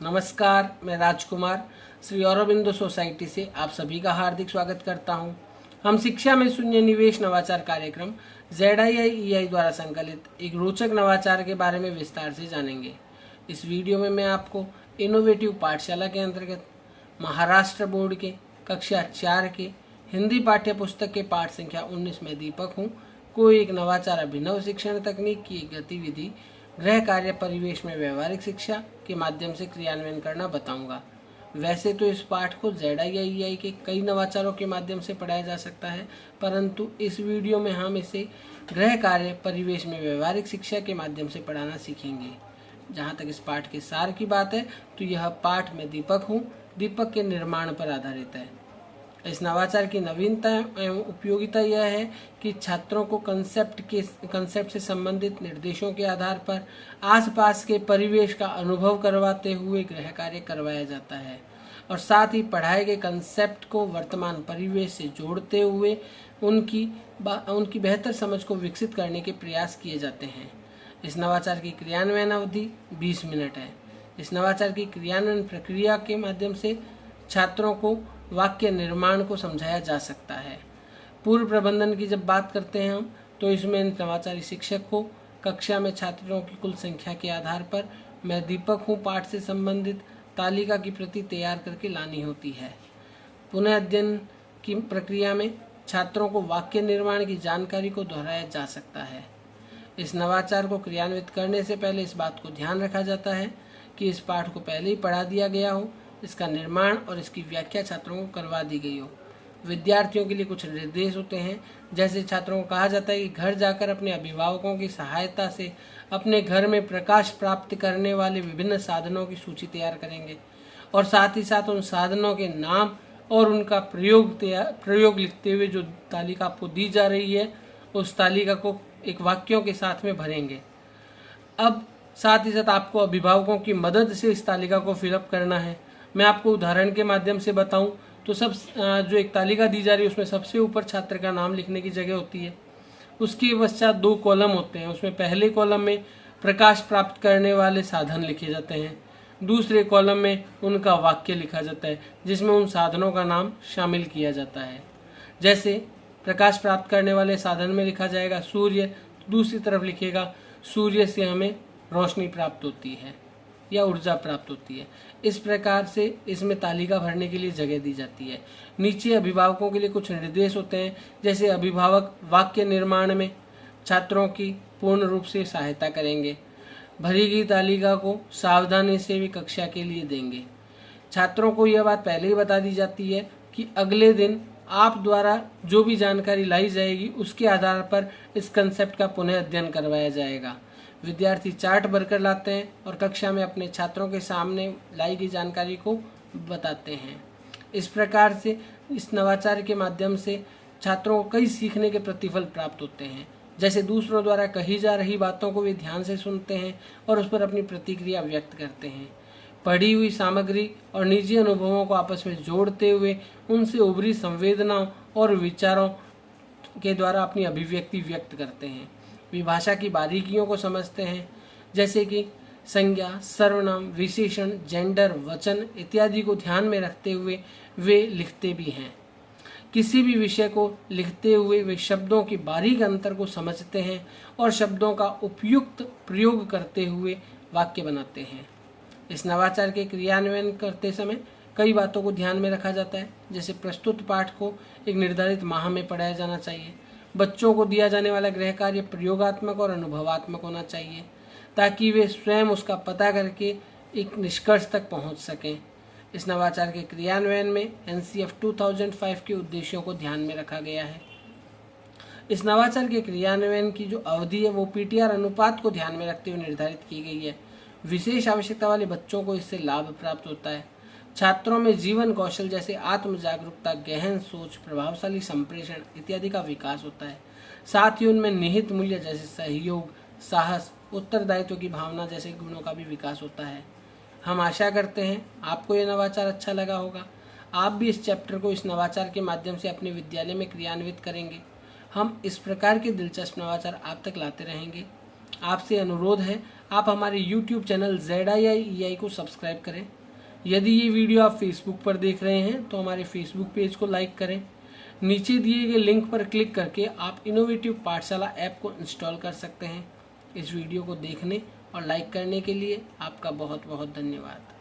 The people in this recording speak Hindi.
नमस्कार, मैं राजकुमार श्री औरबिंदो सोसाइटी से आप सभी का हार्दिक स्वागत करता हूं। हम शिक्षा में शून्य निवेश नवाचार कार्यक्रम ZIIEI द्वारा संकलित एक रोचक नवाचार के बारे में विस्तार से जानेंगे। इस वीडियो में मैं आपको इनोवेटिव पाठशाला के अंतर्गत महाराष्ट्र बोर्ड के कक्षा 4 के हिंदी पाठ्य पुस्तक के पाठ संख्या 19 में दीपक हूँ को एक नवाचार अभिनव शिक्षण तकनीक की एक गतिविधि गृह कार्य परिवेश में व्यवहारिक शिक्षा के माध्यम से क्रियान्वयन करना बताऊंगा। वैसे तो इस पाठ को ZIIEI के कई नवाचारों के माध्यम से पढ़ाया जा सकता है, परंतु इस वीडियो में हम इसे गृह कार्य परिवेश में व्यवहारिक शिक्षा के माध्यम से पढ़ाना सीखेंगे। जहाँ तक इस पाठ के सार की बात है तो यह पाठ में दीपक हूँ दीपक के निर्माण पर आधारित है। इस नवाचार की नवीनता एवं उपयोगिता यह है कि छात्रों को कंसेप्ट से संबंधित निर्देशों के आधार पर आसपास के परिवेश का अनुभव करवाते हुए गृह कार्य करवाया जाता है और साथ ही पढ़ाए गए कंसेप्ट को वर्तमान परिवेश से जोड़ते हुए उनकी बेहतर समझ को विकसित करने के प्रयास किए जाते हैं। इस नवाचार की क्रियान्वयन अवधि 20 मिनट है। इस नवाचार की क्रियान्वयन प्रक्रिया के माध्यम से छात्रों को वाक्य निर्माण को समझाया जा सकता है। पूर्व प्रबंधन की जब बात करते हैं हम तो इसमें नवाचारी शिक्षक को कक्षा में छात्रों की कुल संख्या के आधार पर मैं दीपक हूँ पाठ से संबंधित तालिका की प्रति तैयार करके लानी होती है। पुनः अध्ययन की प्रक्रिया में छात्रों को वाक्य निर्माण की जानकारी को दोहराया जा सकता है। इस नवाचार को क्रियान्वित करने से पहले इस बात को ध्यान रखा जाता है कि इस पाठ को पहले ही पढ़ा दिया गया हो, इसका निर्माण और इसकी व्याख्या छात्रों को करवा दी गई हो। विद्यार्थियों के लिए कुछ निर्देश होते हैं, जैसे छात्रों को कहा जाता है कि घर जाकर अपने अभिभावकों की सहायता से अपने घर में प्रकाश प्राप्त करने वाले विभिन्न साधनों की सूची तैयार करेंगे और साथ ही साथ उन साधनों के नाम और उनका प्रयोग लिखते हुए जो तालिका आपको दी जा रही है उस तालिका को एक वाक्यों के साथ में भरेंगे। अब साथ ही साथ आपको अभिभावकों की मदद से इस तालिका को फिलअप करना है। मैं आपको उदाहरण के माध्यम से बताऊं तो जो एक तालिका दी जा रही है उसमें सबसे ऊपर छात्र का नाम लिखने की जगह होती है। उसके पश्चात 2 कॉलम होते हैं। उसमें पहले कॉलम में प्रकाश प्राप्त करने वाले साधन लिखे जाते हैं, दूसरे कॉलम में उनका वाक्य लिखा जाता है जिसमें उन साधनों का नाम शामिल किया जाता है। जैसे प्रकाश प्राप्त करने वाले साधन में लिखा जाएगा सूर्य, तो दूसरी तरफ लिखेगा सूर्य से हमें रोशनी प्राप्त होती है या ऊर्जा प्राप्त होती है। इस प्रकार से इसमें तालिका भरने के लिए जगह दी जाती है। नीचे अभिभावकों के लिए कुछ निर्देश होते हैं, जैसे अभिभावक वाक्य निर्माण में छात्रों की पूर्ण रूप से सहायता करेंगे। भरी गई तालिका को सावधानी से भी कक्षा के लिए देंगे। छात्रों को यह बात पहले ही बता दी जाती है कि अगले दिन आप द्वारा जो भी जानकारी लाई जाएगी उसके आधार पर इस कंसेप्ट का पुनः अध्ययन करवाया जाएगा। विद्यार्थी चार्ट भरकर लाते हैं और कक्षा में अपने छात्रों के सामने लाई गई जानकारी को बताते हैं। इस प्रकार से इस नवाचार के माध्यम से छात्रों को कई सीखने के प्रतिफल प्राप्त होते हैं, जैसे दूसरों द्वारा कही जा रही बातों को वे ध्यान से सुनते हैं और उस पर अपनी प्रतिक्रिया व्यक्त करते हैं। पढ़ी हुई सामग्री और निजी अनुभवों को आपस में जोड़ते हुए उनसे उभरी संवेदनाओं और विचारों के द्वारा अपनी अभिव्यक्ति व्यक्त करते हैं। विभाषा की बारीकियों को समझते हैं, जैसे कि संज्ञा, सर्वनाम, विशेषण, जेंडर, वचन इत्यादि को ध्यान में रखते हुए वे लिखते भी हैं। किसी भी विषय को लिखते हुए वे शब्दों की बारीक अंतर को समझते हैं और शब्दों का उपयुक्त प्रयोग करते हुए वाक्य बनाते हैं। इस नवाचार के क्रियान्वयन करते समय कई बातों को ध्यान में रखा जाता है, जैसे प्रस्तुत पाठ को एक निर्धारित माह में पढ़ाया जाना चाहिए। बच्चों को दिया जाने वाला गृह कार्य प्रयोगात्मक और अनुभवात्मक होना चाहिए ताकि वे स्वयं उसका पता करके एक निष्कर्ष तक पहुंच सकें। इस नवाचार के क्रियान्वयन में NCF 2005 के उद्देश्यों को ध्यान में रखा गया है। इस नवाचार के क्रियान्वयन की जो अवधि है वो PTR अनुपात को ध्यान में रखते हुए निर्धारित की गई है। विशेष आवश्यकता वाले बच्चों को इससे लाभ प्राप्त होता है। छात्रों में जीवन कौशल जैसे आत्म जागरूकता, गहन सोच, प्रभावशाली संप्रेषण इत्यादि का विकास होता है। साथ ही उनमें निहित मूल्य जैसे सहयोग, साहस, उत्तरदायित्व की भावना जैसे गुणों का भी विकास होता है। हम आशा करते हैं आपको यह नवाचार अच्छा लगा होगा। आप भी इस चैप्टर को इस नवाचार के माध्यम से अपने विद्यालय में क्रियान्वित करेंगे। हम इस प्रकार के दिलचस्प नवाचार आप तक लाते रहेंगे। आपसे अनुरोध है आप हमारे YouTube चैनल ZIIEI को सब्सक्राइब करें। यदि ये वीडियो आप फेसबुक पर देख रहे हैं तो हमारे फेसबुक पेज को लाइक करें। नीचे दिए गए लिंक पर क्लिक करके आप इनोवेटिव पाठशाला ऐप को इंस्टॉल कर सकते हैं। इस वीडियो को देखने और लाइक करने के लिए आपका बहुत बहुत धन्यवाद।